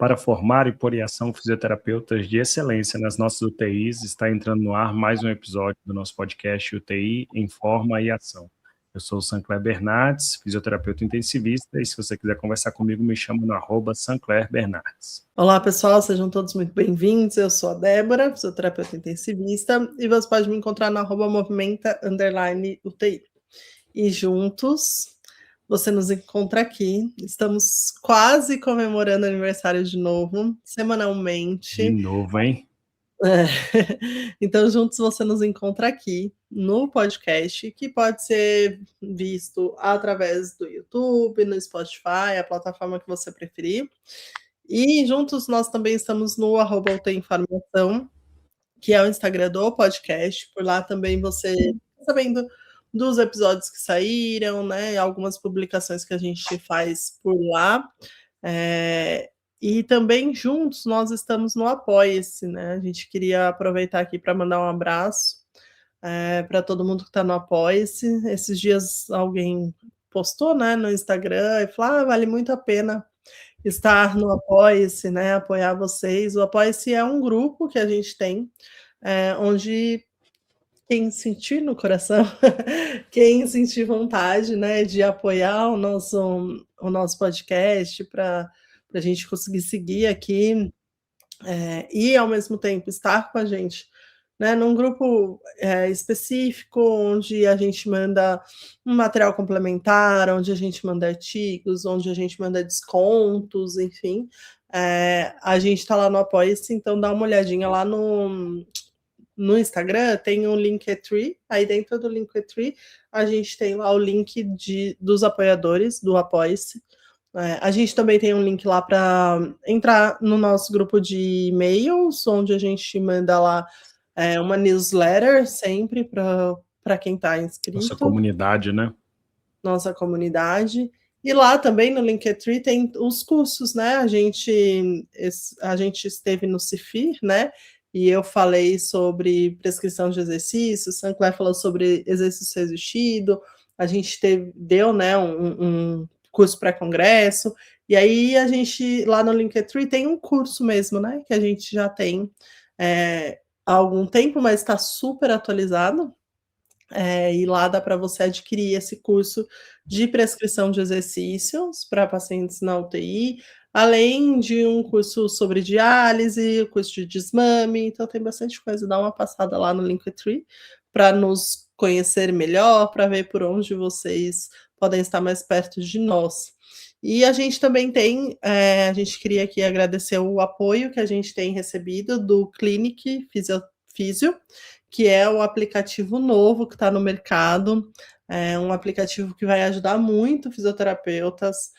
Para formar e pôr em ação fisioterapeutas de excelência nas nossas UTIs, está entrando no ar mais um episódio do nosso podcast UTI em Forma e Ação. Eu sou o Sancler Bernardes, fisioterapeuta intensivista, e se você quiser conversar comigo, me chama no @SanclerBernardes. Olá, pessoal, sejam todos muito bem-vindos. Eu sou a Débora, fisioterapeuta intensivista, e você pode me encontrar no @movimenta_UTI. E juntos, você nos encontra aqui. Estamos quase comemorando aniversário de novo, semanalmente. De novo, hein? Então, juntos você nos encontra aqui no podcast, que pode ser visto através do YouTube, no Spotify, a plataforma que você preferir. E juntos nós também estamos no @UTIinformação, que é o Instagram do podcast. Por lá também você fica sabendo dos episódios que saíram, né, algumas publicações que a gente faz por lá. E também juntos nós estamos no Apoia-se, né, a gente queria aproveitar aqui para mandar um abraço, para todo mundo que está no Apoia-se. Esses dias alguém postou, né, no Instagram e falou: "Ah, vale muito a pena estar no Apoia-se, né, apoiar vocês". O Apoia-se é um grupo que a gente tem, onde quem sentir no coração, quem sentir vontade, né, de apoiar o nosso podcast para a gente conseguir seguir aqui, e ao mesmo tempo estar com a gente, né, num grupo, específico, onde a gente manda um material complementar, onde a gente manda artigos, onde a gente manda descontos, enfim. A gente está lá no Apoia-se, então dá uma olhadinha lá no Instagram, tem um Linktree, aí dentro do Linktree a gente tem lá o link dos apoiadores do Apoia-se. A gente também tem um link lá para entrar no nosso grupo de e-mails, onde a gente manda lá uma newsletter sempre para quem está inscrito. Nossa comunidade, né? Nossa comunidade. E lá também no Linktree tem os cursos, né? A gente esteve no CIFIR, né? E eu falei sobre prescrição de exercícios, Sancler falou sobre exercício resistido, a gente deu, né, um curso pré-congresso, e aí a gente, lá no Linktree, tem um curso mesmo, né, que a gente já tem há algum tempo, mas está super atualizado, e lá dá para você adquirir esse curso de prescrição de exercícios para pacientes na UTI, além de um curso sobre diálise, curso de desmame, então tem bastante coisa. Dá uma passada lá no Linktree para nos conhecer melhor, para ver por onde vocês podem estar mais perto de nós. E a gente também tem, a gente queria aqui agradecer o apoio que a gente tem recebido do Clinic Physio, que é o aplicativo novo que está no mercado, um aplicativo que vai ajudar muito fisioterapeutas,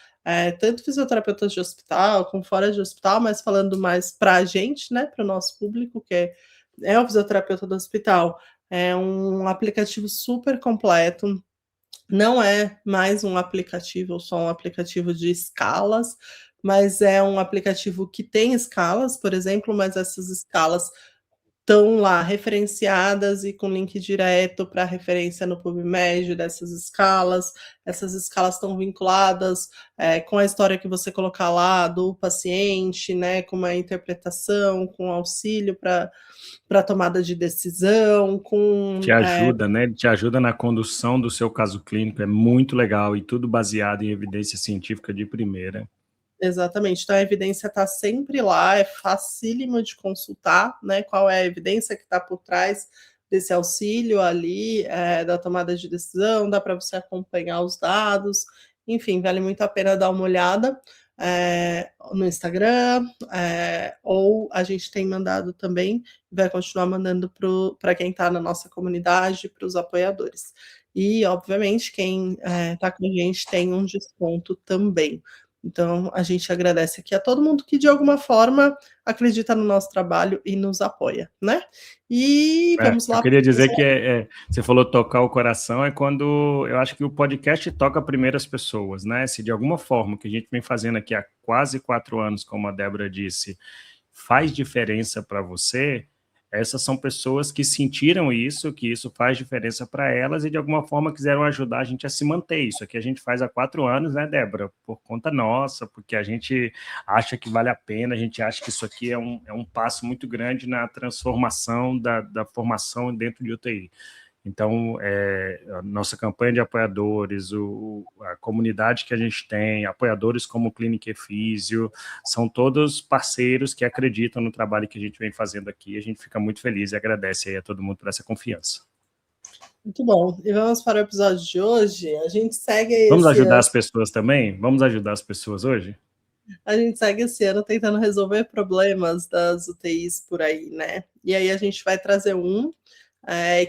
tanto fisioterapeutas de hospital como fora de hospital, mas falando mais para a gente, né, para o nosso público, que é o fisioterapeuta do hospital. É um aplicativo super completo, não é mais um aplicativo, só um aplicativo de escalas, mas é um aplicativo que tem escalas, por exemplo, mas essas escalas estão lá referenciadas e com link direto para referência no PubMed dessas escalas. Essas escalas estão vinculadas com a história que você colocar lá do paciente, né, com uma interpretação, com auxílio para tomada de decisão, Te ajuda, né? Te ajuda na condução do seu caso clínico, é muito legal e tudo baseado em evidência científica de primeira. Exatamente, então a evidência está sempre lá, é facílimo de consultar, né, qual é a evidência que está por trás desse auxílio ali, da tomada de decisão, dá para você acompanhar os dados, enfim, vale muito a pena dar uma olhada no Instagram, ou a gente tem mandado também, vai continuar mandando para quem está na nossa comunidade, para os apoiadores. E, obviamente, quem está com a gente tem um desconto também. Então, a gente agradece aqui a todo mundo que, de alguma forma, acredita no nosso trabalho e nos apoia, né? E vamos lá. Eu queria dizer que você falou tocar o coração, é quando eu acho que o podcast toca primeiro as pessoas, né? Se de alguma forma, que a gente vem fazendo aqui há quase 4 anos, como a Débora disse, faz diferença para você, essas são pessoas que sentiram isso, que isso faz diferença para elas e de alguma forma quiseram ajudar a gente a se manter. Isso aqui a gente faz há 4 anos, né, Débora? Por conta nossa, porque a gente acha que vale a pena, a gente acha que isso aqui é um passo muito grande na transformação da formação dentro de UTI. Então, a nossa campanha de apoiadores, a comunidade que a gente tem, apoiadores como o Clínica e Físio, são todos parceiros que acreditam no trabalho que a gente vem fazendo aqui. A gente fica muito feliz e agradece aí a todo mundo por essa confiança. Muito bom. E vamos para o episódio de hoje. A gente segue Vamos ajudar as pessoas também? Vamos ajudar as pessoas hoje? A gente segue esse ano tentando resolver problemas das UTIs por aí, né? E aí a gente vai trazer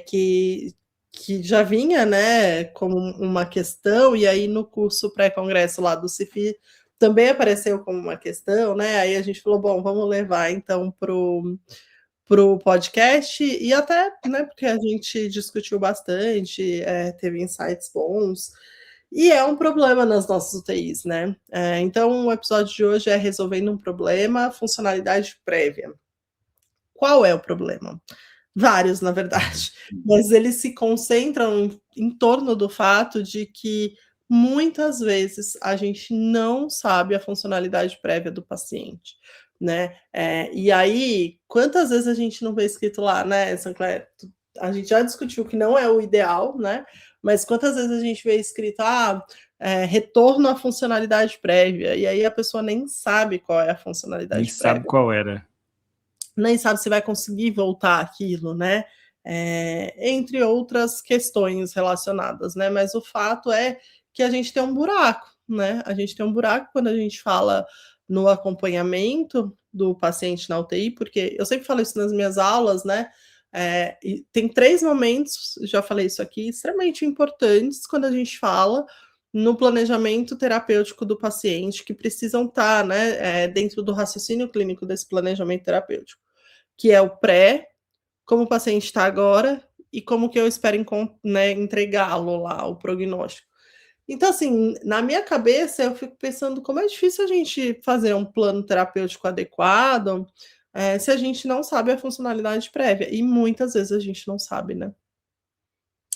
que já vinha, né, como uma questão, e aí no curso pré-congresso lá do CIFI também apareceu como uma questão, né? Aí a gente falou, bom, vamos levar então pro podcast, e até, né, porque a gente discutiu bastante, teve insights bons, e é um problema nas nossas UTIs, né? Então o episódio de hoje é resolvendo um problema, funcionalidade prévia. Qual é o problema? Vários, na verdade, mas eles se concentram em torno do fato de que muitas vezes a gente não sabe a funcionalidade prévia do paciente, né? E aí, quantas vezes a gente não vê escrito lá, né, Sancler? A gente já discutiu que não é o ideal, né? Mas quantas vezes a gente vê escrito, retorno à funcionalidade prévia, e aí a pessoa nem sabe qual é a funcionalidade nem prévia. sabe qual era. Nem sabe se vai conseguir voltar aquilo, né? Entre outras questões relacionadas, né? Mas o fato é que a gente tem um buraco, né? A gente tem um buraco quando a gente fala no acompanhamento do paciente na UTI, porque eu sempre falo isso nas minhas aulas, né? E tem 3 momentos, já falei isso aqui, extremamente importantes quando a gente fala no planejamento terapêutico do paciente, que precisam estar, né, dentro do raciocínio clínico desse planejamento terapêutico, que é o pré, como o paciente está agora e como que eu espero né, entregá-lo lá, o prognóstico. Então, assim, na minha cabeça, eu fico pensando como é difícil a gente fazer um plano terapêutico adequado se a gente não sabe a funcionalidade prévia. E muitas vezes a gente não sabe, né?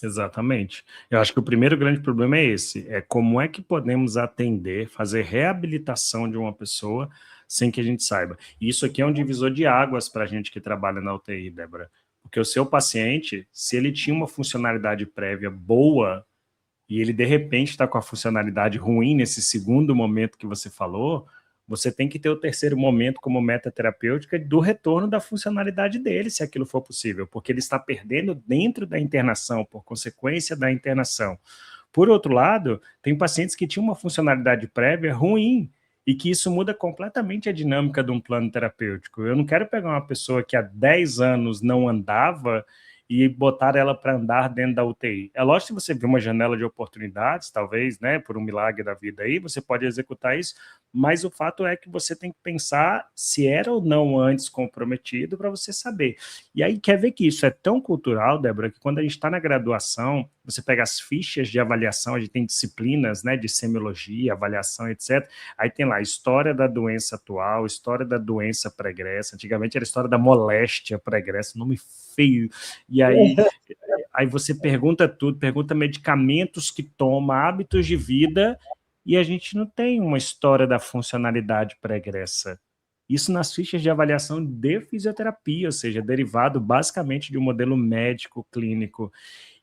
Exatamente. Eu acho que o primeiro grande problema é esse, é como é que podemos atender, fazer reabilitação de uma pessoa sem que a gente saiba. E isso aqui é um divisor de águas para a gente que trabalha na UTI, Débora. Porque o seu paciente, se ele tinha uma funcionalidade prévia boa e ele de repente está com a funcionalidade ruim nesse segundo momento que você falou, você tem que ter o terceiro momento como meta terapêutica do retorno da funcionalidade dele, se aquilo for possível, porque ele está perdendo dentro da internação, por consequência da internação. Por outro lado, tem pacientes que tinham uma funcionalidade prévia ruim, e que isso muda completamente a dinâmica de um plano terapêutico. Eu não quero pegar uma pessoa que há 10 anos não andava e botar ela para andar dentro da UTI. É lógico que você vê uma janela de oportunidades, talvez, né, por um milagre da vida aí, você pode executar isso, mas o fato é que você tem que pensar se era ou não antes comprometido para você saber. E aí quer ver que isso é tão cultural, Débora, que quando a gente está na graduação, você pega as fichas de avaliação, a gente tem disciplinas, né, de semiologia, avaliação, etc. Aí tem lá história da doença atual, história da doença pregressa, antigamente era história da moléstia pregressa, nome feio, e aí você pergunta tudo, pergunta medicamentos que toma, hábitos de vida, e a gente não tem uma história da funcionalidade pregressa. Isso nas fichas de avaliação de fisioterapia, ou seja, derivado basicamente de um modelo médico clínico.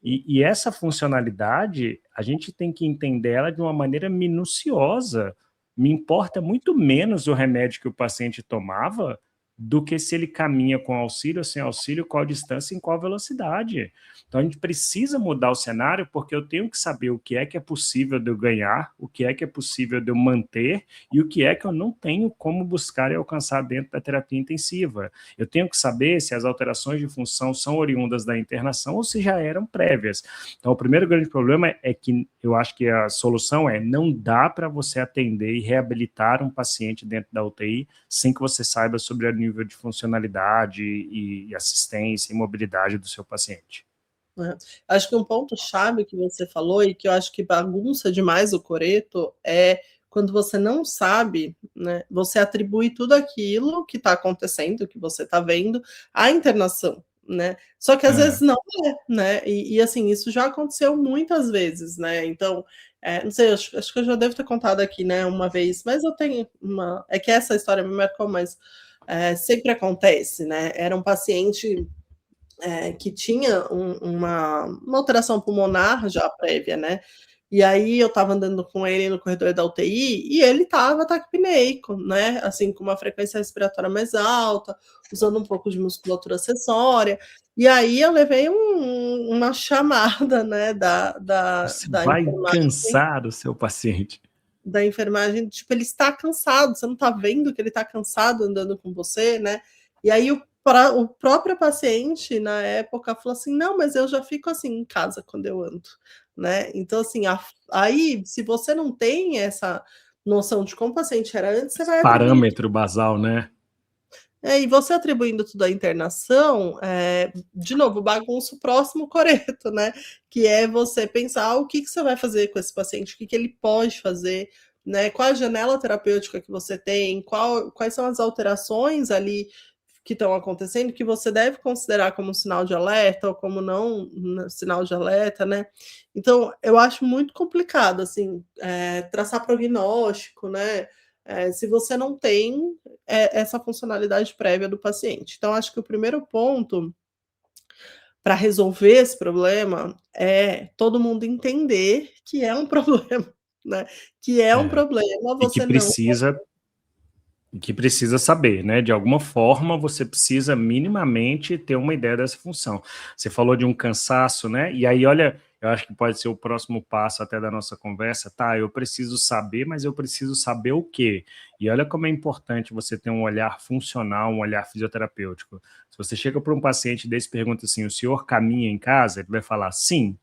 E essa funcionalidade, a gente tem que entender ela de uma maneira minuciosa. Me importa muito menos o remédio que o paciente tomava do que se ele caminha com auxílio ou sem auxílio, qual distância e em qual velocidade. Então a gente precisa mudar o cenário, porque eu tenho que saber o que é possível de eu ganhar, o que é possível de eu manter e o que é que eu não tenho como buscar e alcançar dentro da terapia intensiva. Eu tenho que saber se as alterações de função são oriundas da internação ou se já eram prévias. Então o primeiro grande problema é que eu acho que a solução é não dá para você atender e reabilitar um paciente dentro da UTI sem que você saiba sobre o nível de funcionalidade e assistência e mobilidade do seu paciente. Acho que um ponto-chave que você falou e que eu acho que bagunça demais o coreto é quando você não sabe, né, você atribui tudo aquilo que está acontecendo, que você está vendo, à internação, né? Só que às vezes não é, né? E assim, isso já aconteceu muitas vezes, né? Então, não sei, acho que eu já devo ter contado aqui, né, uma vez, mas eu tenho uma. É que essa história me marcou, mas sempre acontece, né? Era um paciente que tinha uma alteração pulmonar já prévia, né? E aí eu estava andando com ele no corredor da UTI e ele estava taquipneico, né? Assim, com uma frequência respiratória mais alta, usando um pouco de musculatura acessória. E aí eu levei uma chamada, né, Você da vai enfermagem, cansar o seu paciente. tipo, ele está cansado, você não está vendo que ele está cansado andando com você, né? E aí o próprio paciente, na época, falou assim, não, mas eu já fico assim em casa quando eu ando, né? Então, assim, aí, se você não tem essa noção de como o paciente era antes, você vai atribuir. Parâmetro basal, né? E você atribuindo tudo à internação, de novo, bagunça o próximo coreto, né? Que é você pensar o que você vai fazer com esse paciente, o que ele pode fazer, né? Qual a janela terapêutica que você tem, quais são as alterações ali que estão acontecendo que você deve considerar como sinal de alerta ou como não sinal de alerta, né? Então, eu acho muito complicado, assim, traçar prognóstico, né? Se você não tem essa funcionalidade prévia do paciente. Então, acho que o primeiro ponto para resolver esse problema é todo mundo entender que é um problema, né? Que é um problema E que você não. precisa saber, né? De alguma forma, você precisa minimamente ter uma ideia dessa função. Você falou de um cansaço, né? E aí, olha, eu acho que pode ser o próximo passo até da nossa conversa, tá? Eu preciso saber, mas eu preciso saber o quê? E olha como é importante você ter um olhar funcional, um olhar fisioterapêutico. Se você chega para um paciente desse e pergunta assim, o senhor caminha em casa? Ele vai falar, sim.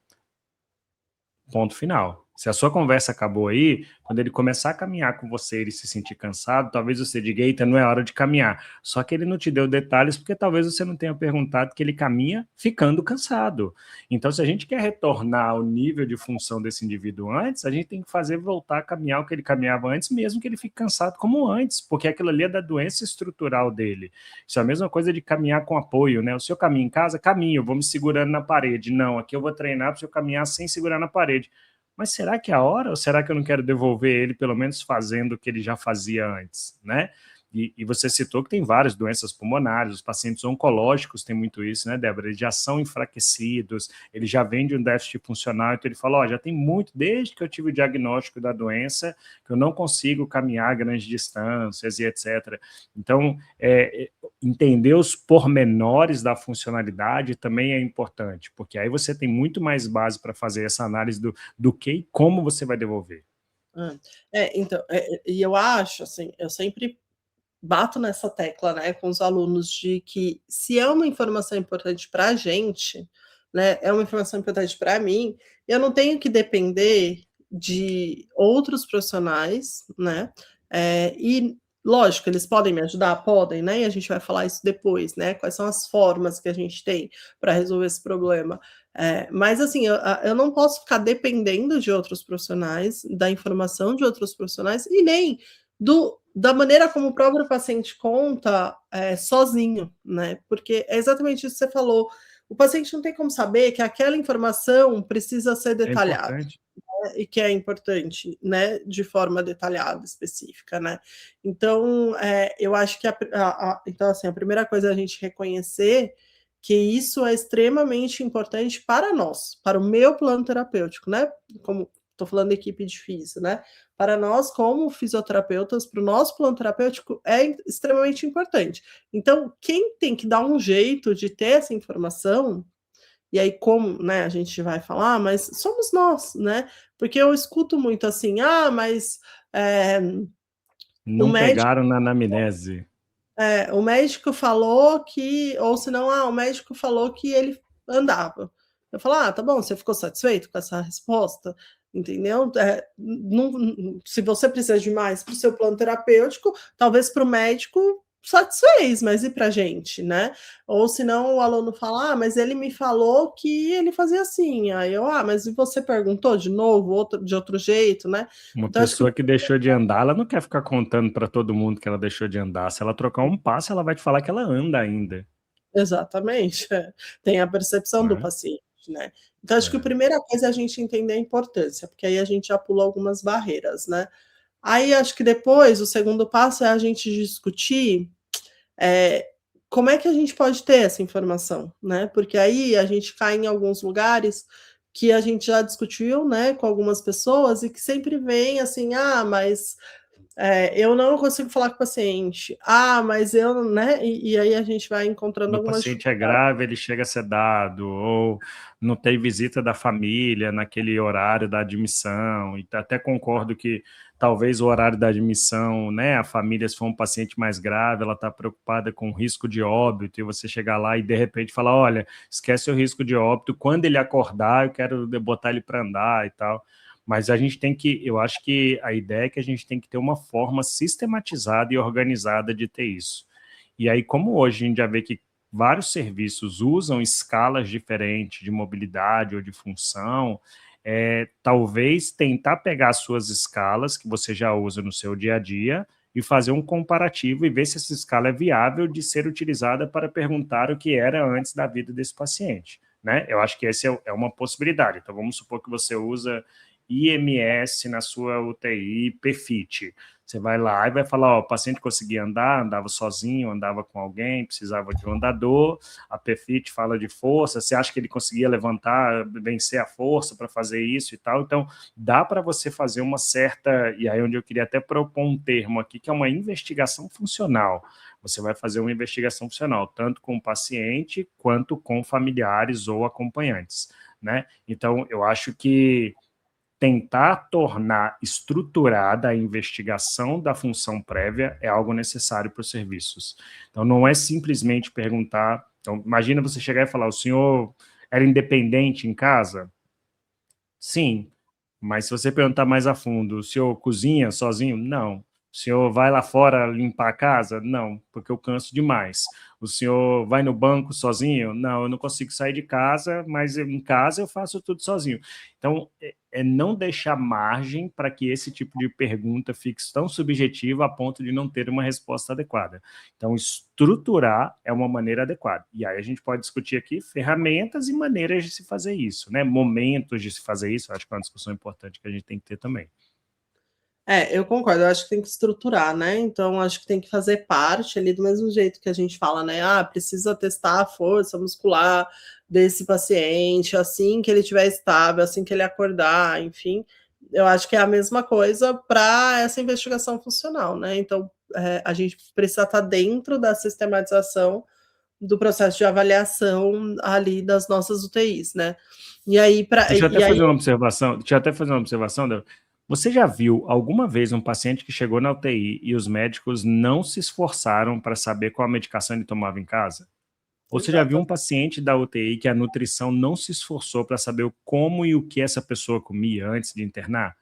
Ponto final. Se a sua conversa acabou aí, quando ele começar a caminhar com você e ele se sentir cansado, talvez você diga, eita, não é hora de caminhar. Só que ele não te deu detalhes porque talvez você não tenha perguntado que ele caminha ficando cansado. Então, se a gente quer retornar ao nível de função desse indivíduo antes, a gente tem que fazer voltar a caminhar o que ele caminhava antes, mesmo que ele fique cansado como antes, porque aquilo ali é da doença estrutural dele. Isso é a mesma coisa de caminhar com apoio, né? O senhor caminha em casa? Caminho, eu vou me segurando na parede. Não, aqui eu vou treinar para o senhor caminhar sem segurar na parede. Mas será que é a hora ou será que eu não quero devolver ele pelo menos fazendo o que ele já fazia antes, né? E você citou que tem várias doenças pulmonares, os pacientes oncológicos têm muito isso, né, Débora? Eles já são enfraquecidos, eles já vêm de um déficit funcional, então ele fala, ó, já tem muito, desde que eu tive o diagnóstico da doença, que eu não consigo caminhar grandes distâncias e etc. Então, entender os pormenores da funcionalidade também é importante, porque aí você tem muito mais base para fazer essa análise do que e como você vai devolver. Então, e eu acho, assim, eu sempre bato nessa tecla, né, com os alunos de que se é uma informação importante para a gente, né, é uma informação importante para mim, eu não tenho que depender de outros profissionais, né, e lógico, eles podem me ajudar? Podem, né, e a gente vai falar isso depois, né, quais são as formas que a gente tem para resolver esse problema. Mas assim, eu não posso ficar dependendo de outros profissionais, da informação de outros profissionais e nem da maneira como o próprio paciente conta, sozinho, né, porque é exatamente isso que você falou, o paciente não tem como saber que aquela informação precisa ser É detalhada, importante. né, e que é importante, né, de forma detalhada, específica, né. Então, eu acho que então, assim, a primeira coisa é a gente reconhecer que isso é extremamente importante para nós, para o meu plano terapêutico, né, como estou falando da equipe de físio, né, para nós, como fisioterapeutas, para o nosso plano terapêutico, é extremamente importante. Então, quem tem que dar um jeito de ter essa informação, e aí como, né, a gente vai falar, mas somos nós, né? Porque eu escuto muito assim, mas o Não médico, pegaram na anamnese. o médico falou que, ou senão, o médico falou que ele andava. Eu falo, tá bom, você ficou satisfeito com essa resposta? Entendeu? Se você precisa de mais para o seu plano terapêutico, talvez para o médico satisfez, mas e pra gente, né? Ou senão o aluno fala: "Ah, mas ele me falou que ele fazia assim", aí eu: "Ah, mas e você perguntou de novo, de outro jeito", né? Uma Então acho que pessoa que deixou de andar, ela não quer ficar contando para todo mundo que ela deixou de andar. Se ela trocar um passo, ela vai te falar que ela anda ainda, exatamente, tem a percepção do né. paciente, né. Então acho que a É, primeira coisa é a gente entender a importância, porque aí a gente já pula algumas barreiras, né. Aí acho que depois o segundo passo é a gente discutir, eh, como é que a gente pode ter essa informação, né, porque aí a gente cai em alguns lugares que a gente já discutiu, né, com algumas pessoas e que sempre vem assim: "Ah, mas eu não consigo falar com o paciente. Ah, mas eu, né, e aí a gente vai encontrando quando o algumas paciente é dificuldades. grave, ele chega sedado, ou não tem visita da família naquele horário da admissão, e até concordo que talvez o horário da admissão, né, a família, se for um paciente mais grave, ela está preocupada com o risco de óbito, e você chegar lá e de repente falar, olha, esquece o risco de óbito, quando ele acordar, eu quero botar ele para andar e tal. Mas a gente tem que, eu acho que a ideia é que a gente tem que ter uma forma sistematizada e organizada de ter isso. E aí, como hoje a gente já vê que vários serviços usam escalas diferentes de mobilidade ou de função, talvez tentar pegar as suas escalas que você já usa no seu dia a dia e fazer um comparativo e ver se essa escala é viável de ser utilizada para perguntar o que era antes da vida desse paciente, né? Eu acho que essa é uma possibilidade. Então, vamos supor que você usa IMS na sua UTI, PFIT. Você vai lá e vai falar, ó, o paciente conseguia andar, andava sozinho, andava com alguém, precisava de um andador, a PFIT fala de força, você acha que ele conseguia levantar, vencer a força para fazer isso e tal, então dá para você fazer uma certa, e aí onde eu queria até propor um termo aqui, que é uma investigação funcional. Você vai fazer uma investigação funcional, tanto com o paciente, quanto com familiares ou acompanhantes, né? Então, eu acho que tentar tornar estruturada a investigação da função prévia é algo necessário para os serviços. Então, não é simplesmente perguntar. Então, imagina você chegar e falar: o senhor era independente em casa? Sim, mas se você perguntar mais a fundo, o senhor cozinha sozinho? Não. O senhor vai lá fora limpar a casa? Não, porque eu canso demais. O senhor vai no banco sozinho? Não, eu não consigo sair de casa, mas em casa eu faço tudo sozinho. Então, é não deixar margem para que esse tipo de pergunta fique tão subjetiva a ponto de não ter uma resposta adequada. Então, estruturar é uma maneira adequada. E aí a gente pode discutir aqui ferramentas e maneiras de se fazer isso, né? Momentos de se fazer isso, acho que é uma discussão importante que a gente tem que ter também. Eu concordo, eu acho que tem que estruturar, né, então acho que tem que fazer parte ali do mesmo jeito que a gente fala, né: "Ah, precisa testar a força muscular desse paciente assim que ele estiver estável, assim que ele acordar", enfim, eu acho que é a mesma coisa para essa investigação funcional, né, então, a gente precisa estar dentro da sistematização do processo de avaliação ali das nossas UTIs, né. E aí pra Deixa eu até e aí fazer uma observação, Débora. Você já viu alguma vez um paciente que chegou na UTI e os médicos não se esforçaram para saber qual a medicação ele tomava em casa? Ou você já viu um exato. paciente da UTI que a nutrição não se esforçou para saber como e o que essa pessoa comia antes de internar?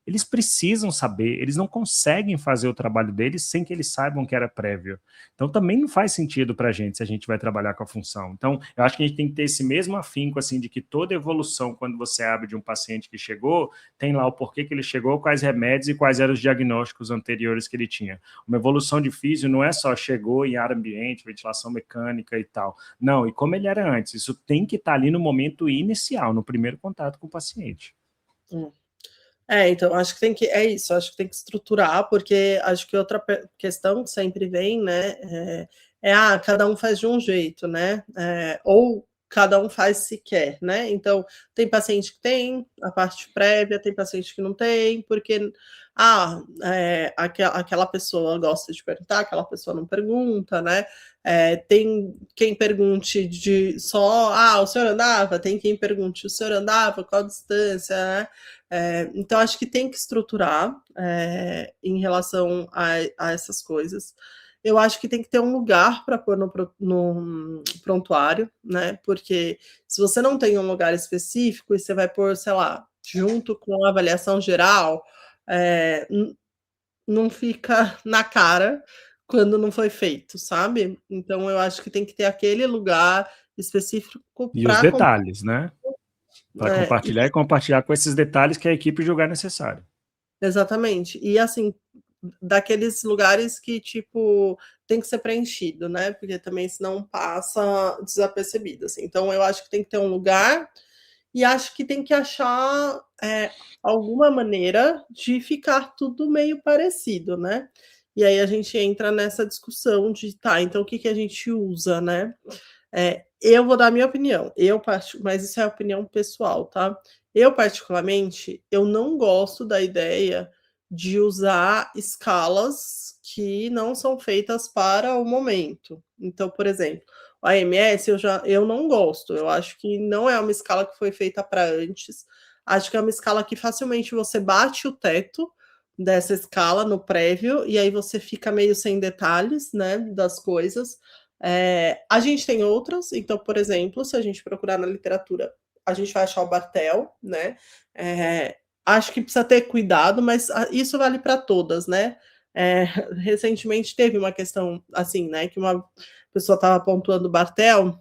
Eles precisam saber, eles não conseguem fazer o trabalho deles sem que eles saibam que era prévio. Então também não faz sentido para a gente se a gente vai trabalhar com a função. Então eu acho que a gente tem que ter esse mesmo afinco assim de que toda evolução, quando você abre de um paciente que chegou, tem lá o porquê que ele chegou, quais remédios e quais eram os diagnósticos anteriores que ele tinha. Uma evolução de físio não é só chegou em ar ambiente, ventilação mecânica e tal. Não, e como ele era antes, isso tem que estar ali no momento inicial, no primeiro contato com o paciente. Hum. Então acho que tem que é isso, acho que tem que estruturar, porque acho que outra questão que sempre vem, né, cada um faz de um jeito, né, ou cada um faz se quer, né. Então, tem paciente que tem a parte prévia, tem paciente que não tem, porque, aquela pessoa gosta de perguntar, aquela pessoa não pergunta, né. Tem quem pergunte de só: "Ah, o senhor andava?", tem quem pergunte: "O senhor andava? Qual a distância?", né. Então acho que tem que estruturar, em relação a essas coisas. Eu acho que tem que ter um lugar para pôr no prontuário, né, porque se você não tem um lugar específico e você vai pôr, sei lá, junto com a avaliação geral, não fica na cara quando não foi feito, sabe? Então eu acho que tem que ter aquele lugar específico E os para detalhes, né? Para e compartilhar e compartilhar com esses detalhes que a equipe julgar necessário. exatamente. E assim, daqueles lugares que, tipo, tem que ser preenchido, né? Porque também senão passa desapercebido, assim. Então eu acho que tem que ter um lugar e acho que tem que achar alguma maneira de ficar tudo meio parecido, né? E aí a gente entra nessa discussão de, tá, então o que, que a gente usa, né? Eu vou dar a minha opinião, mas isso é opinião pessoal, tá? Eu, particularmente, eu não gosto da ideia de usar escalas que não são feitas para o momento. Então, por exemplo, o AMS eu não gosto, eu acho que não é uma escala que foi feita para antes, acho que é uma escala que facilmente você bate o teto dessa escala no prévio, e aí você fica meio sem detalhes, né, das coisas. A gente tem outras, então, por exemplo, se a gente procurar na literatura, a gente vai achar o Bartel, né? Acho que precisa ter cuidado, mas isso vale para todas, né? Recentemente teve uma questão assim, né? Que uma pessoa estava pontuando o Bartel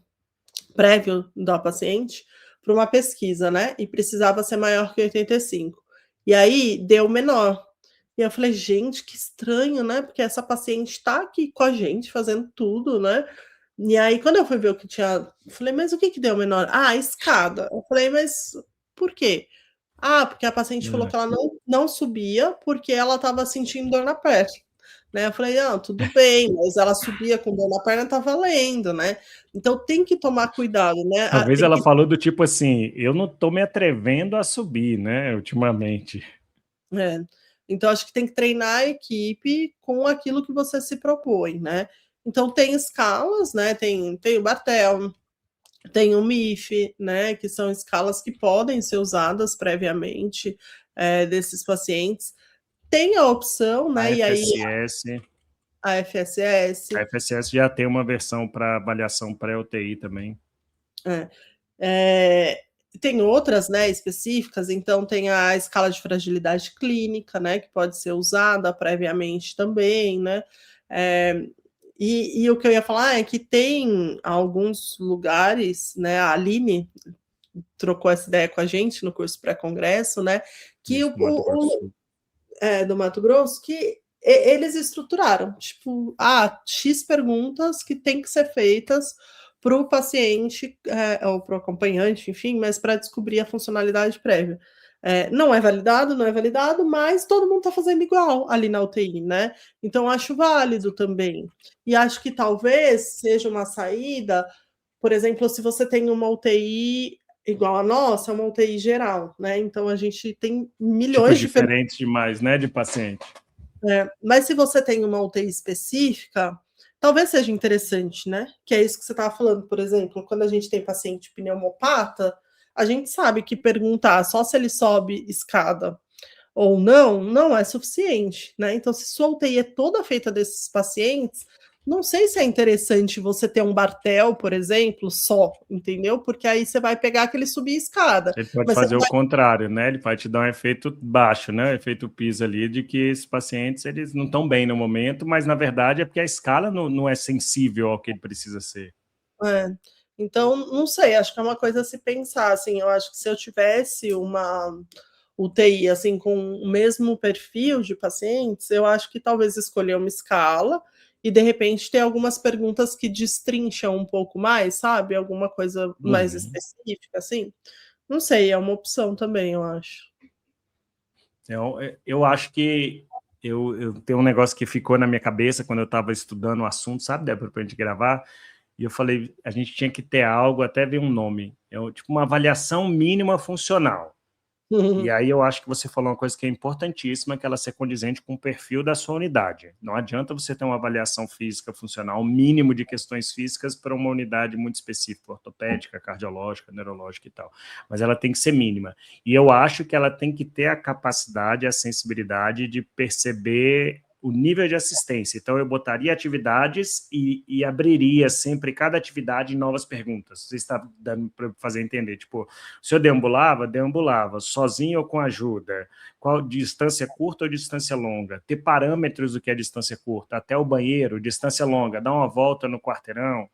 prévio da paciente para uma pesquisa, né? E precisava ser maior que 85. E aí deu menor. E eu falei, gente, que estranho, né? Porque essa paciente está aqui com a gente, fazendo tudo, né? E aí, quando eu fui ver o que tinha, eu falei, mas o que que deu menor? Ah, a escada. Eu falei, mas por quê? Ah, porque a paciente falou que ela não subia porque ela estava sentindo dor na perna. Né? Eu falei, não, tudo bem, mas ela subia com dor na perna, tá valendo, né? Então tem que tomar cuidado, né? Talvez Tem ela que falou do tipo assim, eu não estou me atrevendo a subir, né, ultimamente. É. Então, acho que tem que treinar a equipe com aquilo que você se propõe, né? Então, tem escalas, né? Tem o Bartel, tem o MIF, né? Que são escalas que podem ser usadas previamente desses pacientes. Tem a opção, A né? E aí FSS, a FSS. a FSS já tem uma versão para avaliação pré-UTI também. É, é, tem outras, né, específicas, então tem a escala de fragilidade clínica, né, que pode ser usada previamente também, né, é, e o que eu ia falar é que tem alguns lugares, né, a Aline trocou essa ideia com a gente no curso pré-congresso, né, que Isso, do Mato Grosso do Sul. do Mato Grosso, que eles estruturaram, tipo, X perguntas que tem que ser feitas para o paciente, ou para o acompanhante, enfim, mas para descobrir a funcionalidade prévia. Não é validado, mas todo mundo está fazendo igual ali na UTI, né? Então, acho válido também. E acho que talvez seja uma saída, por exemplo, se você tem uma UTI igual a nossa, é uma UTI geral, né? Então a gente tem Tipos milhões de perguntas. diferentes demais, né, de paciente. Mas se você tem uma UTI específica, talvez seja interessante, né? Que é isso que você estava falando, por exemplo, quando a gente tem paciente pneumopata, a gente sabe que perguntar só se ele sobe escada ou não é suficiente, né? Então, se sua UTI é toda feita desses pacientes, não sei se é interessante você ter um Bartel, por exemplo, só, entendeu? Porque aí você vai pegar aquele subir escada. Ele pode Mas você fazer o contrário, né? Ele vai te dar um efeito baixo, né? Um efeito piso ali, de que esses pacientes eles não estão bem no momento, mas na verdade é porque a escala não é sensível ao que ele precisa ser. Então, não sei, acho que é uma coisa a se pensar, assim, eu acho que se eu tivesse uma UTI, assim, com o mesmo perfil de pacientes, eu acho que talvez escolher uma escala e, de repente, ter algumas perguntas que destrincham um pouco mais, sabe? Alguma coisa mais específica, assim. Não sei, é uma opção também, eu acho. Eu acho que eu tenho um negócio que ficou na minha cabeça quando eu estava estudando o assunto, sabe, Débora, para a gente gravar, e eu falei, a gente tinha que ter algo, até ver um nome, tipo uma avaliação mínima funcional. E aí eu acho que você falou uma coisa que é importantíssima, que ela ser condizente com o perfil da sua unidade. Não adianta você ter uma avaliação física funcional, um mínimo de questões físicas para uma unidade muito específica, ortopédica, cardiológica, neurológica e tal. Mas ela tem que ser mínima. E eu acho que ela tem que ter a capacidade, a sensibilidade de perceber o nível de assistência. Então, eu botaria atividades e abriria sempre cada atividade em novas perguntas. Você está dando para fazer entender. Tipo, se eu deambulava, deambulava, sozinho ou com ajuda. Qual distância curta ou distância longa? Ter parâmetros do que é distância curta. Até o banheiro, distância longa. Dar uma volta no quarteirão.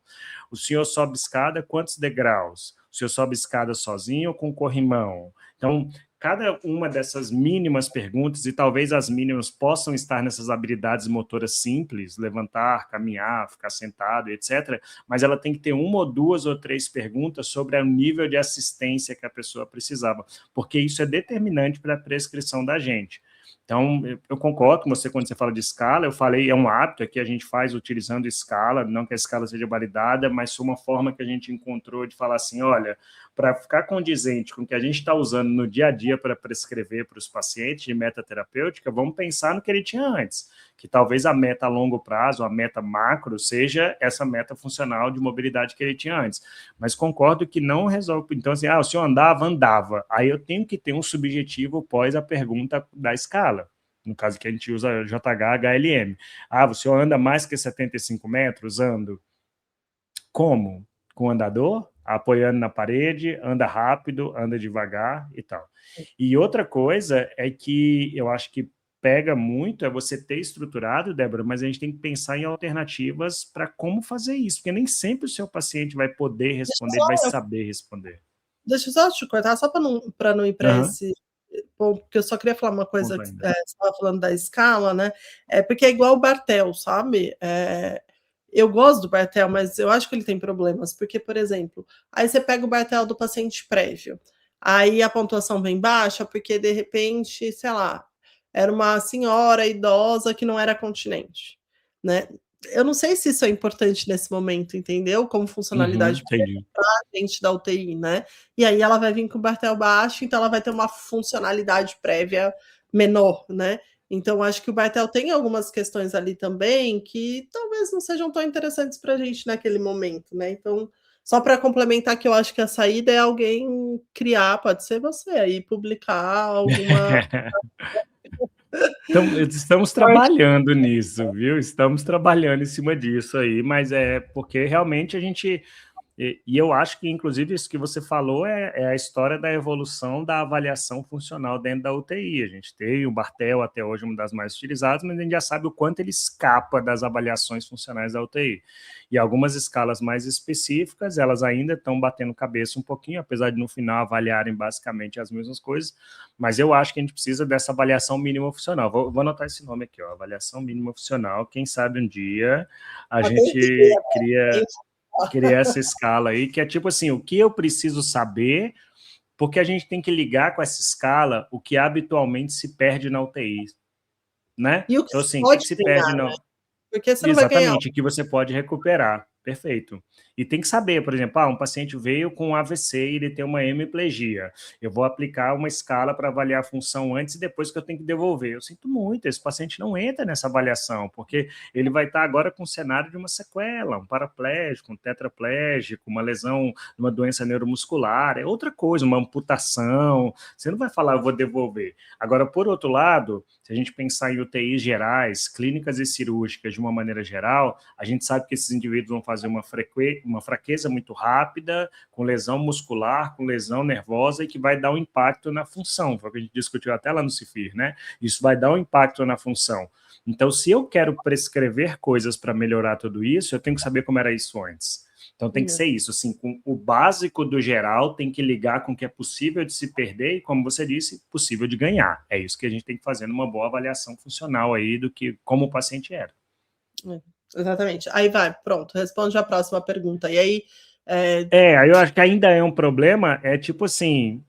O senhor sobe escada, quantos degraus? O senhor sobe escada sozinho ou com corrimão? Então, cada uma dessas mínimas perguntas, e talvez as mínimas possam estar nessas habilidades motoras simples, levantar, caminhar, ficar sentado, etc., mas ela tem que ter uma ou duas ou três perguntas sobre o nível de assistência que a pessoa precisava, porque isso é determinante para a prescrição da gente. Então, eu concordo com você quando você fala de escala, eu falei, é um hábito que a gente faz utilizando escala, não que a escala seja validada, mas uma forma que a gente encontrou de falar assim, olha, para ficar condizente com o que a gente está usando no dia a dia para prescrever para os pacientes de meta terapêutica, vamos pensar no que ele tinha antes, que talvez a meta a longo prazo, a meta macro, seja essa meta funcional de mobilidade que ele tinha antes. Mas concordo que não resolve. Então, assim, o senhor andava, andava. Aí eu tenho que ter um subjetivo pós a pergunta da escala. No caso que a gente usa JH, HLM. O senhor anda mais que 75 metros? Ando. Como? Com andador? Apoiando na parede, anda rápido, anda devagar e tal. E outra coisa é que eu acho que pega muito é você ter estruturado, Débora, mas a gente tem que pensar em alternativas para como fazer isso, porque nem sempre o seu paciente vai poder responder, vai saber responder. Deixa eu só te cortar, só para não ir para esse ponto, porque eu só queria falar uma coisa, que você estava falando da escala, né? Porque é igual o Bartel, sabe? Eu gosto do Bartel, mas eu acho que ele tem problemas, porque, por exemplo, aí você pega o Bartel do paciente prévio, aí a pontuação vem baixa, porque de repente, sei lá, era uma senhora idosa que não era continente, né? Eu não sei se isso é importante nesse momento, entendeu? Como funcionalidade para a gente da UTI, né? E aí ela vai vir com o Bartel baixo, então ela vai ter uma funcionalidade prévia menor, né? Então, acho que o Bartel tem algumas questões ali também que talvez não sejam tão interessantes para a gente naquele momento, né? Então, só para complementar, que eu acho que a saída é alguém criar, pode ser você aí, publicar alguma. Então, estamos trabalhando nisso, viu? Estamos trabalhando em cima disso aí, mas é porque realmente a gente. E eu acho que, inclusive, isso que você falou é a história da evolução da avaliação funcional dentro da UTI. A gente tem o Bartel até hoje, uma das mais utilizadas, mas a gente já sabe o quanto ele escapa das avaliações funcionais da UTI. E algumas escalas mais específicas, elas ainda estão batendo cabeça um pouquinho, apesar de no final avaliarem basicamente as mesmas coisas, mas eu acho que a gente precisa dessa avaliação mínima funcional. Vou anotar esse nome aqui, ó, avaliação mínima funcional. Quem sabe um dia a gente criar essa escala aí, que é tipo assim, o que eu preciso saber, porque a gente tem que ligar com essa escala o que habitualmente se perde na UTI, né? E o que então, assim, pode o que se ganhar, perde né? Porque você não vai ganhar. Exatamente, que você pode recuperar. Perfeito. E tem que saber, por exemplo, um paciente veio com AVC e ele tem uma hemiplegia. Eu vou aplicar uma escala para avaliar a função antes e depois que eu tenho que devolver. Eu sinto muito, esse paciente não entra nessa avaliação, porque ele vai estar agora com o cenário de uma sequela, um paraplégico, um tetraplégico, uma lesão, uma doença neuromuscular, é outra coisa, uma amputação. Você não vai falar, eu vou devolver. Agora, por outro lado, se a gente pensar em UTIs gerais, clínicas e cirúrgicas de uma maneira geral, a gente sabe que esses indivíduos vão fazer uma fraqueza muito rápida, com lesão muscular, com lesão nervosa, e que vai dar um impacto na função. Foi o que a gente discutiu até lá no CIFIR, né? Isso vai dar um impacto na função. Então, se eu quero prescrever coisas para melhorar tudo isso, eu tenho que saber como era isso antes. Então tem que ser isso, assim, com o básico do geral tem que ligar com o que é possível de se perder e, como você disse, possível de ganhar. É isso que a gente tem que fazer numa boa avaliação funcional aí do que como o paciente era. Exatamente. Aí vai, pronto, responde a próxima pergunta. E aí... aí eu acho que ainda é um problema, é tipo assim,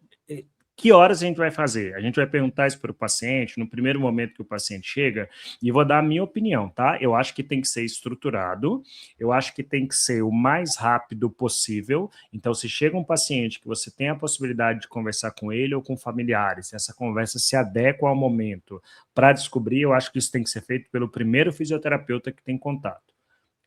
que horas a gente vai fazer? A gente vai perguntar isso para o paciente no primeiro momento que o paciente chega, e vou dar a minha opinião, tá? Eu acho que tem que ser estruturado, eu acho que tem que ser o mais rápido possível. Então, se chega um paciente que você tem a possibilidade de conversar com ele ou com familiares, essa conversa se adequa ao momento para descobrir, eu acho que isso tem que ser feito pelo primeiro fisioterapeuta que tem contato.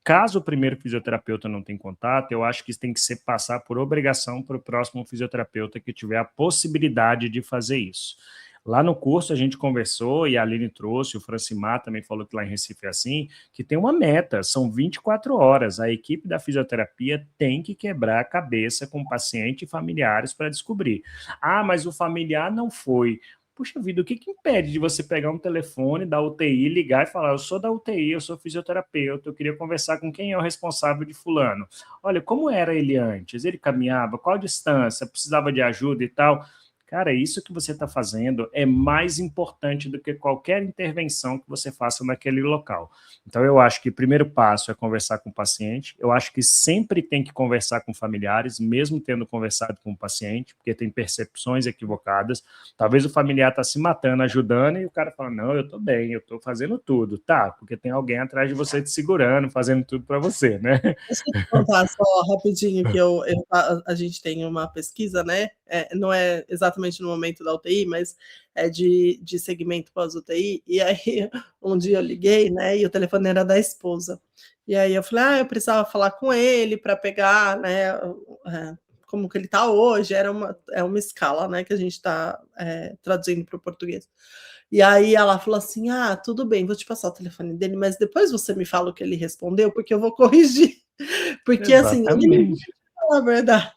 Caso o primeiro fisioterapeuta não tenha contato, eu acho que isso tem que ser passar por obrigação para o próximo fisioterapeuta que tiver a possibilidade de fazer isso. Lá no curso a gente conversou, e a Aline trouxe, o Francimar também falou que lá em Recife é assim, que tem uma meta, são 24 horas. A equipe da fisioterapia tem que quebrar a cabeça com o paciente e familiares para descobrir. Ah, mas o familiar não foi. Puxa vida, o que impede de você pegar um telefone da UTI, ligar e falar: eu sou da UTI, eu sou fisioterapeuta, eu queria conversar com quem é o responsável de fulano. Olha, como era ele antes? Ele caminhava? Qual distância? Precisava de ajuda e tal? Cara, isso que você está fazendo é mais importante do que qualquer intervenção que você faça naquele local. Então, eu acho que o primeiro passo é conversar com o paciente. Eu acho que sempre tem que conversar com familiares, mesmo tendo conversado com o paciente, porque tem percepções equivocadas. Talvez o familiar está se matando, ajudando, e o cara fala: não, eu estou bem, eu estou fazendo tudo. Tá, porque tem alguém atrás de você te segurando, fazendo tudo para você, né? Deixa eu te contar só rapidinho que a gente tem uma pesquisa, né? Não é exatamente no momento da UTI, mas é de segmento pós-UTI. E aí, um dia eu liguei, né? E o telefone era da esposa. E aí eu falei: eu precisava falar com ele para pegar, né? Como que ele está hoje? É uma escala, né? Que a gente está traduzindo para o português. E aí ela falou assim: tudo bem, vou te passar o telefone dele, mas depois você me fala o que ele respondeu, porque eu vou corrigir. Porque assim, ele não Exatamente. fala a verdade.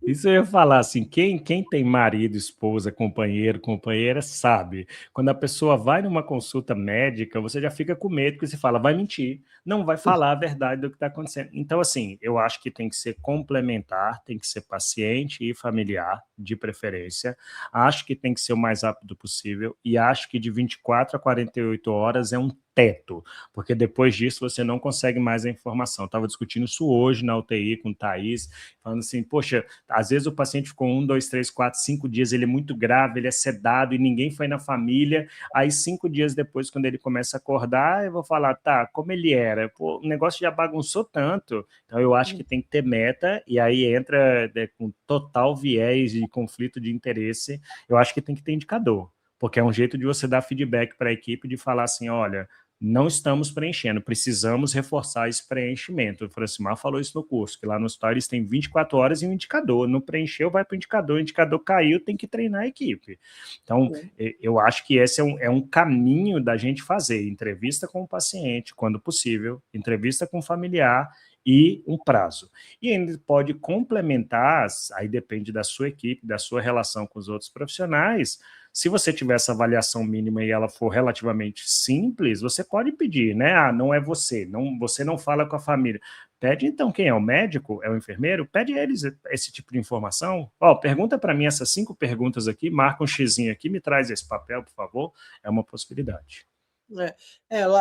Isso eu ia falar assim, quem tem marido, esposa, companheiro, companheira, sabe. Quando a pessoa vai numa consulta médica, você já fica com medo, porque você fala: vai mentir, não vai falar a verdade do que está acontecendo. Então, assim, eu acho que tem que ser complementar, tem que ser paciente e familiar, de preferência. Acho que tem que ser o mais rápido possível, e acho que de 24 a 48 horas é um teto, porque depois disso você não consegue mais a informação. Eu estava discutindo isso hoje na UTI com o Thaís, falando assim: poxa, às vezes o paciente ficou 1, 2, 3, 4, 5 dias, ele é muito grave, ele é sedado e ninguém foi na família. Aí 5 dias depois, quando ele começa a acordar, eu vou falar: tá, como ele era? Pô, o negócio já bagunçou tanto. Então eu acho que tem que ter meta, e aí entra, né, com total viés de conflito de interesse. Eu acho que tem que ter indicador, porque é um jeito de você dar feedback para a equipe, de falar assim: olha, não estamos preenchendo, precisamos reforçar esse preenchimento. O Francimar falou isso no curso, que lá no hospital eles têm 24 horas e um indicador. Não preencheu, vai para o indicador caiu, tem que treinar a equipe. Então, eu acho que esse é um caminho da gente fazer: entrevista com o paciente, quando possível, entrevista com o familiar e um prazo. E ainda pode complementar, aí depende da sua equipe, da sua relação com os outros profissionais. Se você tiver essa avaliação mínima e ela for relativamente simples, você pode pedir, né? Não é você não fala com a família. Pede então quem é o médico, é o enfermeiro, pede eles esse tipo de informação. Pergunta para mim essas 5 perguntas aqui, marca um xizinho aqui, me traz esse papel, por favor. É uma possibilidade.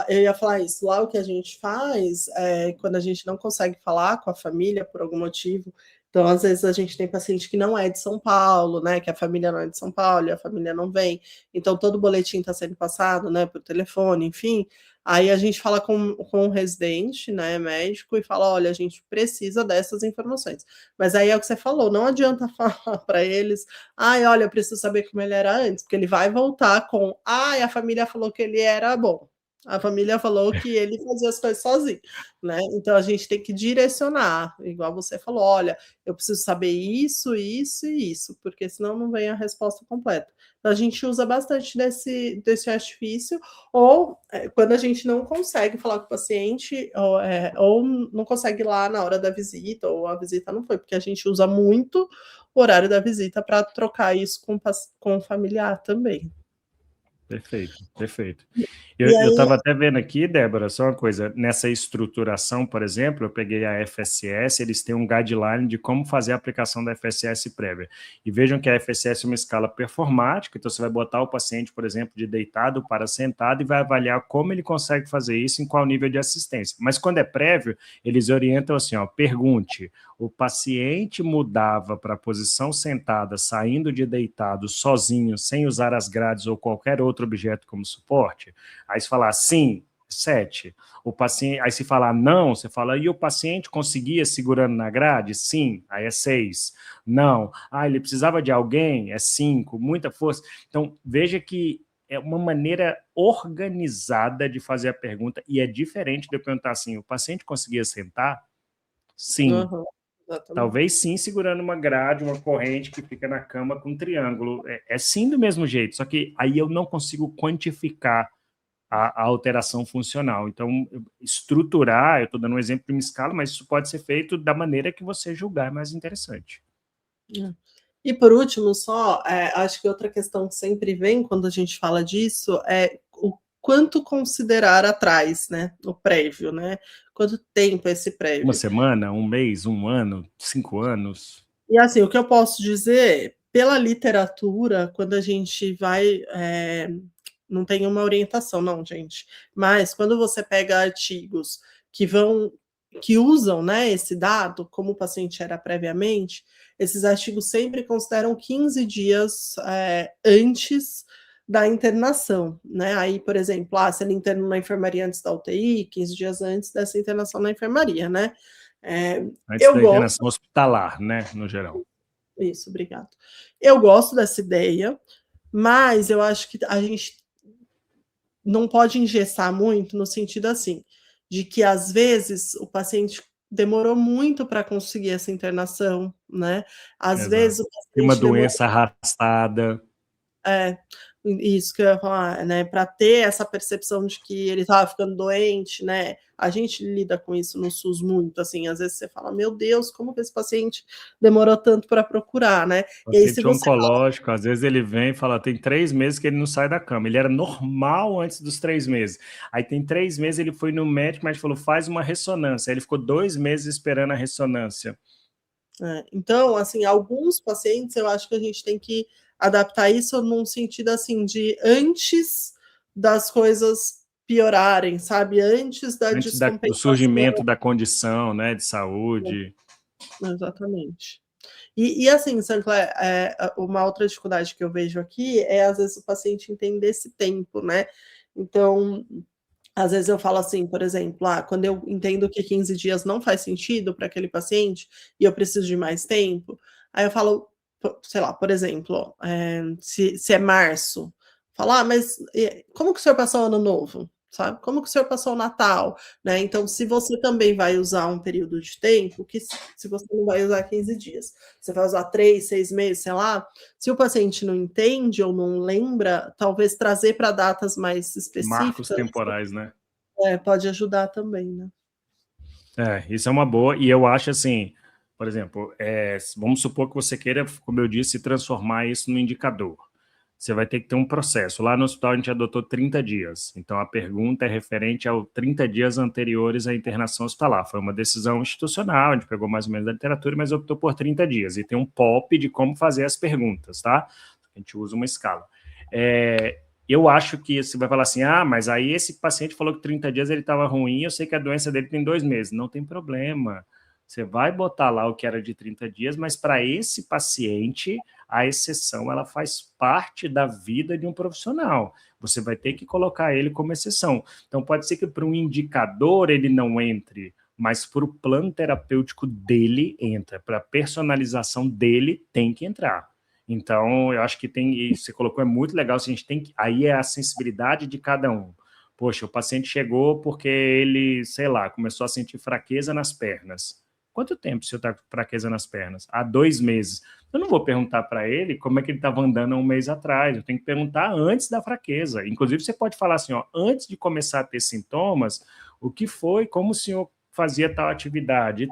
Eu ia falar isso. Lá o que a gente faz quando a gente não consegue falar com a família por algum motivo. Então, às vezes, a gente tem paciente que não é de São Paulo, né? Que a família não é de São Paulo e a família não vem. Então, todo o boletim está sendo passado, né? Por telefone, enfim. Aí a gente fala com o residente, né? Médico, e fala: olha, a gente precisa dessas informações. Mas aí é o que você falou, não adianta falar para eles: olha, eu preciso saber como ele era antes, porque ele vai voltar com: a família falou que ele era bom. A família falou que ele fazia as coisas sozinho, né? Então a gente tem que direcionar, igual você falou: olha, eu preciso saber isso, isso e isso, porque senão não vem a resposta completa. Então a gente usa bastante desse artifício, ou quando a gente não consegue falar com o paciente, ou não consegue ir lá na hora da visita, ou a visita não foi, porque a gente usa muito o horário da visita para trocar isso com o familiar também. Perfeito, perfeito. E Eu aí, estava até vendo aqui, Débora, só uma coisa: nessa estruturação, por exemplo, eu peguei a FSS, eles têm um guideline de como fazer a aplicação da FSS prévia. E vejam que a FSS é uma escala performática, então você vai botar o paciente, por exemplo, de deitado para sentado, e vai avaliar como ele consegue fazer isso, em qual nível de assistência. Mas quando é prévio, eles orientam assim: pergunte: o paciente mudava para a posição sentada, saindo de deitado, sozinho, sem usar as grades ou qualquer outro objeto como suporte? Aí se falar sim, 7. O paciente, aí se falar não, você fala: e o paciente conseguia segurando na grade? Sim, aí é 6. Não, ele precisava de alguém? É 5, muita força. Então, veja que é uma maneira organizada de fazer a pergunta, e é diferente de eu perguntar assim: o paciente conseguia sentar? Sim. uhum. Exatamente. Talvez sim segurando uma grade, uma corrente que fica na cama com um triângulo. É sim do mesmo jeito, só que aí eu não consigo quantificar a alteração funcional. Então, estruturar, eu estou dando um exemplo de uma escala, mas isso pode ser feito da maneira que você julgar mais interessante. E por último, só, acho que outra questão que sempre vem quando a gente fala disso é o quanto considerar atrás, né? O prévio, né? Quanto tempo é esse Uma prévio? semana, um mês, um ano, 5 anos? E assim, o que eu posso dizer, pela literatura, quando a gente vai, não tem uma orientação, não, gente. Mas quando você pega artigos que usam, né, esse dado, como o paciente era previamente, esses artigos sempre consideram 15 dias antes da internação, né? Aí, por exemplo, se ele internou na enfermaria antes da UTI, 15 dias antes dessa internação na enfermaria, né? Antes Eu da gosto. internação hospitalar, né, no geral. Isso, obrigado. Eu gosto dessa ideia, mas eu acho que a gente não pode engessar muito no sentido assim, de que às vezes o paciente demorou muito para conseguir essa internação, né? Às Exato. vezes o E uma paciente demorou. doença arrastada. É, isso que eu ia falar, né? Para ter essa percepção de que ele estava ficando doente, né? A gente lida com isso no SUS muito, assim, às vezes você fala, meu Deus, como que esse paciente demorou tanto para procurar, né? E aí, se Paciente você oncológico, às vezes ele vem e fala, tem 3 meses que ele não sai da cama. Ele era normal antes dos 3 meses. Aí tem 3 meses, ele foi no médico, mas falou, faz uma ressonância. Aí ele ficou 2 meses esperando a ressonância. Então, assim, alguns pacientes eu acho que a gente tem que adaptar isso num sentido assim de antes das coisas piorarem, sabe? Antes da Antes do descompensação. surgimento da condição, né, de saúde. Exatamente. E assim, Sancler, uma outra dificuldade que eu vejo aqui é, às vezes, o paciente entender esse tempo, né? Então, às vezes eu falo assim, por exemplo, quando eu entendo que 15 dias não faz sentido para aquele paciente e eu preciso de mais tempo, aí eu falo, sei lá, por exemplo, se é março, falar, mas como que o senhor passou o ano novo? Sabe? Como que o senhor passou o Natal? Né? Então, se você também vai usar um período de tempo, que se você não vai usar 15 dias, você vai usar 3, 6 meses, sei lá, se o paciente não entende ou não lembra, talvez trazer para datas mais Marcos específicas temporais, né? pode ajudar também, né? Isso é uma boa, e eu acho assim, por exemplo, vamos supor que você queira, como eu disse, transformar isso no indicador. Você vai ter que ter um processo. Lá no hospital a gente adotou 30 dias. Então a pergunta é referente aos 30 dias anteriores à internação hospitalar. Foi uma decisão institucional, a gente pegou mais ou menos da literatura, mas optou por 30 dias. E tem um POP de como fazer as perguntas, tá? A gente usa uma escala. Eu acho que você vai falar assim, mas aí esse paciente falou que 30 dias ele estava ruim, eu sei que a doença dele tem 2 meses. Não tem problema. Você vai botar lá o que era de 30 dias, mas para esse paciente, a exceção ela faz parte da vida de um profissional. Você vai ter que colocar ele como exceção. Então, pode ser que para um indicador ele não entre, mas para o plano terapêutico dele entra. Para a personalização dele tem que entrar. Então, eu acho que tem, e você colocou, é muito legal, se a gente tem que, aí é a sensibilidade de cada um. Poxa, o paciente chegou porque ele, sei lá, começou a sentir fraqueza nas pernas. Quanto tempo o senhor está com fraqueza nas pernas? Há 2 meses. Eu não vou perguntar para ele como é que ele estava andando há um mês atrás. Eu tenho que perguntar antes da fraqueza. Inclusive, você pode falar assim, antes de começar a ter sintomas, o que foi, como o senhor fazia tal atividade,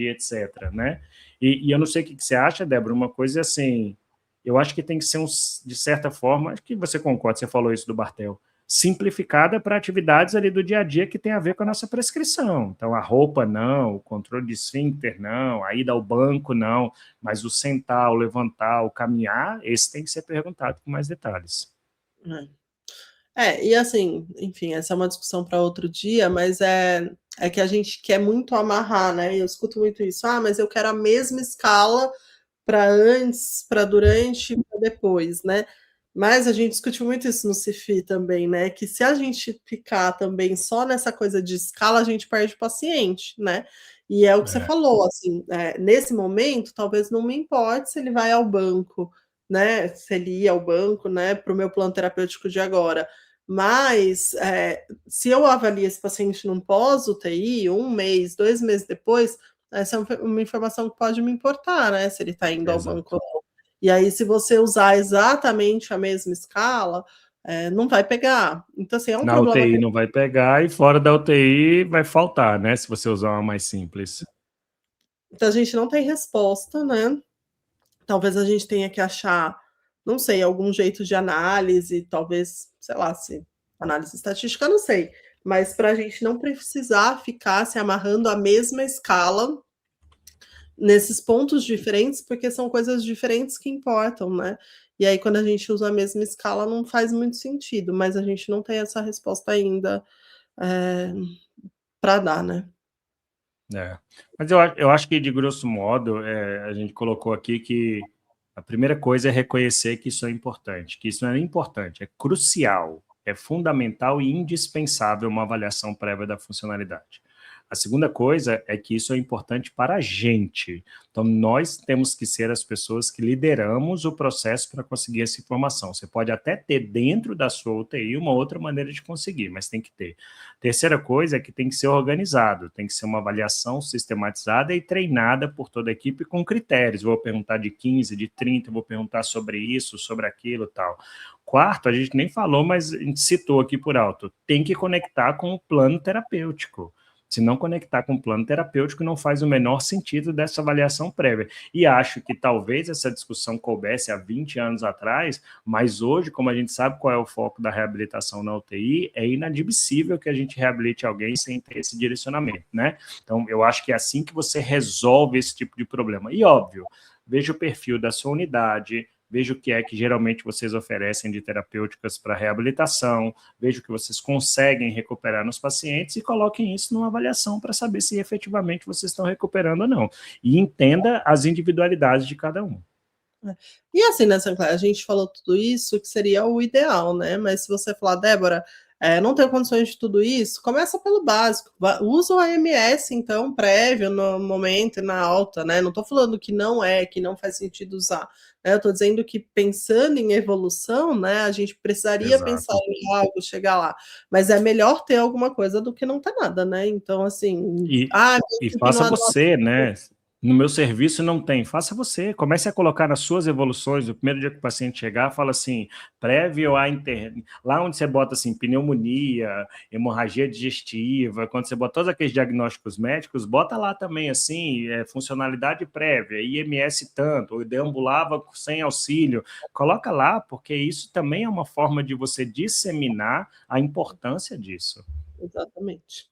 etc., né? E eu não sei o que você acha, Débora, uma coisa assim, eu acho que tem que ser, de certa forma, acho que você concorda, você falou isso do Bartel, simplificada para atividades ali do dia a dia que tem a ver com a nossa prescrição. Então, a roupa não, o controle de esfíncter não, a ida ao banco não, mas o sentar, o levantar, o caminhar, esse tem que ser perguntado com mais detalhes. E assim, enfim, essa é uma discussão para outro dia, mas é que a gente quer muito amarrar, né? Eu escuto muito isso. Mas eu quero a mesma escala para antes, para durante e para depois, né? Mas a gente discutiu muito isso no CIFI também, né? Que se a gente ficar também só nessa coisa de escala, a gente perde o paciente, né? E é o que você falou, assim, nesse momento, talvez não me importe se ele vai ao banco, né? Se ele ia ao banco, né? Para o meu plano terapêutico de agora. Mas se eu avalio esse paciente num pós-UTI, 1 mês, 2 meses depois, Essa é uma informação que pode me importar, né, se ele está indo ao Exato. banco ou não. E aí, se você usar exatamente a mesma escala, não vai pegar. Então, assim, é um Na problema UTI que não vai pegar e fora da UTI vai faltar, né? Se você usar uma mais simples. então a gente não tem resposta, né? Talvez a gente tenha que achar, não sei, algum jeito de análise, talvez, sei lá, se análise estatística, não sei, mas para a gente não precisar ficar se amarrando à mesma escala nesses pontos diferentes, porque são coisas diferentes que importam, né? E aí, quando a gente usa a mesma escala, não faz muito sentido, mas a gente não tem essa resposta ainda para dar, né? É. Mas eu acho que, de grosso modo, a gente colocou aqui que a primeira coisa é reconhecer que isso é importante, que isso não é importante, é crucial, é fundamental e indispensável uma avaliação prévia da funcionalidade. A segunda coisa é que isso é importante para a gente. Então, nós temos que ser as pessoas que lideramos o processo para conseguir essa informação. Você pode até ter dentro da sua UTI uma outra maneira de conseguir, mas tem que ter. Terceira coisa é que tem que ser organizado, tem que ser uma avaliação sistematizada e treinada por toda a equipe com critérios. Vou perguntar de 15, de 30, vou perguntar sobre isso, sobre aquilo e tal. Quarto, a gente nem falou, mas a gente citou aqui por alto, tem que conectar com o plano terapêutico. Se não conectar com o plano terapêutico, não faz o menor sentido dessa avaliação prévia. E acho que talvez essa discussão coubesse há 20 anos atrás, mas hoje, como a gente sabe qual é o foco da reabilitação na UTI, é inadmissível que a gente reabilite alguém sem ter esse direcionamento, né? Então, eu acho que é assim que você resolve esse tipo de problema. E, óbvio, veja o perfil da sua unidade, veja o que é que geralmente vocês oferecem de terapêuticas para reabilitação, veja o que vocês conseguem recuperar nos pacientes e coloquem isso numa avaliação para saber se efetivamente vocês estão recuperando ou não. E entenda as individualidades de cada um. E assim, né, Sancler, a gente falou tudo isso, que seria o ideal, né? Mas se você falar, Débora, não tenho condições de tudo isso, começa pelo básico. Usa o AMS, então, prévio, no momento e na alta, né? Não estou falando que não faz sentido usar. Né? Eu estou dizendo que pensando em evolução, né, a gente precisaria pensar Exato. em algo, chegar lá. Mas é melhor ter alguma coisa do que não ter nada, né? Então, assim, E faça você, né? No meu serviço não tem, faça você, comece a colocar nas suas evoluções, o primeiro dia que o paciente chegar, fala assim, prévio a lá onde você bota assim, pneumonia, hemorragia digestiva, quando você bota todos aqueles diagnósticos médicos, bota lá também assim, funcionalidade prévia, IMS tanto, ou deambulava sem auxílio, coloca lá, porque isso também é uma forma de você disseminar a importância disso. Exatamente.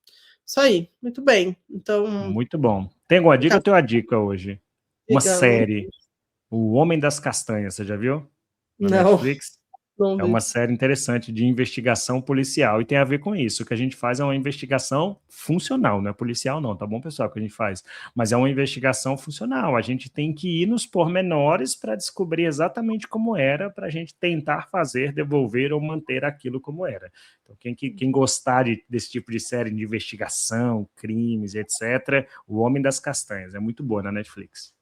Isso aí, muito bem. Então, Muito bom. Tem alguma dica? Eu tenho uma dica hoje. Uma diga, não, série, O Homem das Castanhas, você já viu? Na não, Netflix? não É vi. uma série interessante de investigação policial e tem a ver com isso. O que a gente faz é uma investigação funcional, não é policial não, tá bom, pessoal, o que a gente faz? Mas é uma investigação funcional. A gente tem que ir nos pormenores para descobrir exatamente como era, para a gente tentar fazer, devolver ou manter aquilo como era. Então, quem gostar desse tipo de série de investigação, crimes, etc., O Homem das Castanhas, é muito boa na Netflix.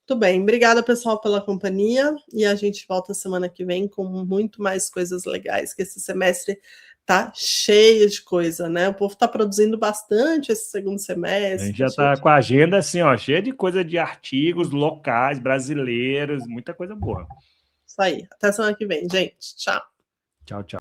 Muito bem, obrigada pessoal pela companhia e a gente volta semana que vem com muito mais coisas legais, que esse semestre tá cheio de coisa, né? O povo tá produzindo bastante esse segundo A gente semestre, já está com a agenda assim, ó, cheia de coisa de artigos locais, brasileiros, muita coisa boa. Isso aí, até semana que vem, gente. Tchau. Tchau, tchau.